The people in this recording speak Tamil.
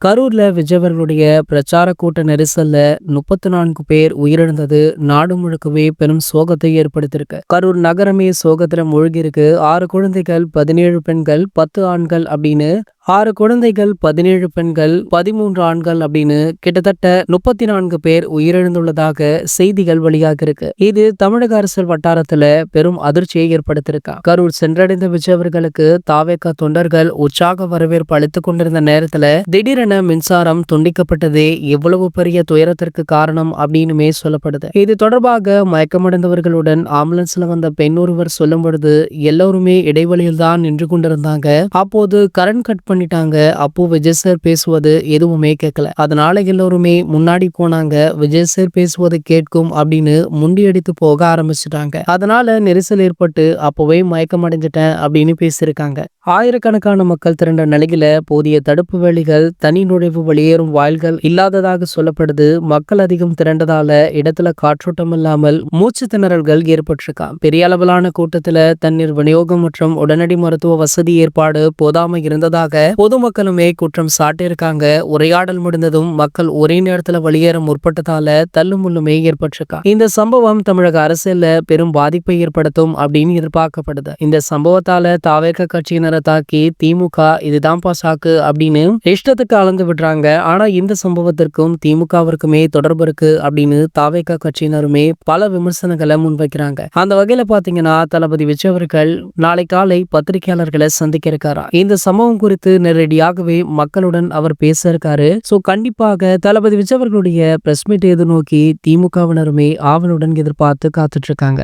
கரூர்ல விஜயவர்களுடைய பிரச்சார கூட்ட நெரிசல்ல 34 பேர் உயிரிழந்தது நாடு முழுக்கவே பெரும் சோகத்தை ஏற்படுத்தியிருக்கு. கரூர் நகரமே சோகத்துல மூழ்கி இருக்கு. 6 குழந்தைகள், 17 பெண்கள், 10 ஆண்கள் அப்படின்னு 6 குழந்தைகள், 17 பெண்கள், 13 ஆண்கள் அப்படின்னு கிட்டத்தட்ட 34 பேர் உயிரிழந்துள்ளதாக செய்திகள் வெளியாக இருக்கு. இது தமிழக அரசியல் வட்டாரத்துல பெரும் அதிர்ச்சியை ஏற்படுத்தியிருக்கா. கரூர் சென்றடைந்த விஜயவர்களுக்கு தாவேகா தொண்டர்கள் உற்சாக வரவேற்பு அளித்துக் கொண்டிருந்த நேரத்துல திடீரென மின்சாரம் துண்டிக்கப்பட்டதே எவ்வளவு பெரிய துயரத்திற்கு காரணம் அப்படின்னுமே சொல்லப்படுது. இது தொடர்பாக மயக்கமடைந்தவர்களுடன் ஆம்புலன்ஸ்ல வந்த பெண் ஒருவர் சொல்லும் பொழுது எல்லோருமே இடைவெளியில் தான் நின்று கொண்டிருந்தாங்க. அப்போது கரண்ட் கட் பண்ணிட்டாங்க. அப்போ விஜய் சார் பேசுவது எதுவுமே கேட்கல. அதனால எல்லோருமே முன்னாடி போனாங்க. விஜய் சார் பேசுவது கேட்கும் அப்படின்னு முண்டியடித்து போக ஆரம்பிச்சுட்டாங்க. அதனால நெரிசல் ஏற்பட்டு அப்பவே மயக்கம் அடைஞ்சிட்டேன் அப்படின்னு பேசியிருக்காங்க. ஆயிரக்கணக்கான மக்கள் திரண்ட நிலையில போதிய தடுப்பு வேலிகள், தனி நுழைவு வெளியேறும் வாயில்கள் இல்லாததாக சொல்லப்படுது. மக்கள் அதிகம் திரண்டதால இடத்துல காற்றோட்டம் இல்லாமல் மூச்சு திணறல்கள் ஏற்பட்டிருக்கா. பெரிய அளவிலான கூட்டத்துல தண்ணீர் விநியோகம் மற்றும் உடனடி மருத்துவ வசதி ஏற்பாடு போதாம இருந்ததாக பொதுமக்களுமே குற்றம் சாட்டியிருக்காங்க. உரையாடல் முடிந்ததும் மக்கள் ஒரே நேரத்துல வெளியேற முற்பட்டதால தள்ளுமுள்ளுமே ஏற்பட்டிருக்கா. இந்த சம்பவம் தமிழக அரசியல்ல பெரும் பாதிப்பை ஏற்படுத்தும் அப்படின்னு எதிர்பார்க்கப்படுது. இந்த சம்பவத்தால தாவேக கட்சியினரை தாக்கி திமுக இதுதான் சாக்கு அப்படின்னு இஷ்டத்துக்கு அளந்து விடுறாங்க. ஆனா இந்த சம்பவத்திற்கும் திமுகவிற்குமே தொடர்பு இருக்கு அப்படின்னு தாவேக கட்சியினருமே பல விமர்சனங்களை முன்வைக்கிறாங்க. அந்த வகையில பாத்தீங்கன்னா தளபதி விஜய் அவர்கள் நாளை காலை பத்திரிகையாளர்களை சந்திக்க இருக்காரா. இந்த சம்பவம் குறித்து நேரடியாகவே மக்களுடன் அவர் பேச இருக்காரு. சோ கண்டிப்பாக தளபதி விஜய் அவர்களுடைய பிரஸ் மீட் எது நோக்கி திமுகவினருமே ஆவலுடன் எதிர்பார்த்து காத்துட்டு இருக்காங்க.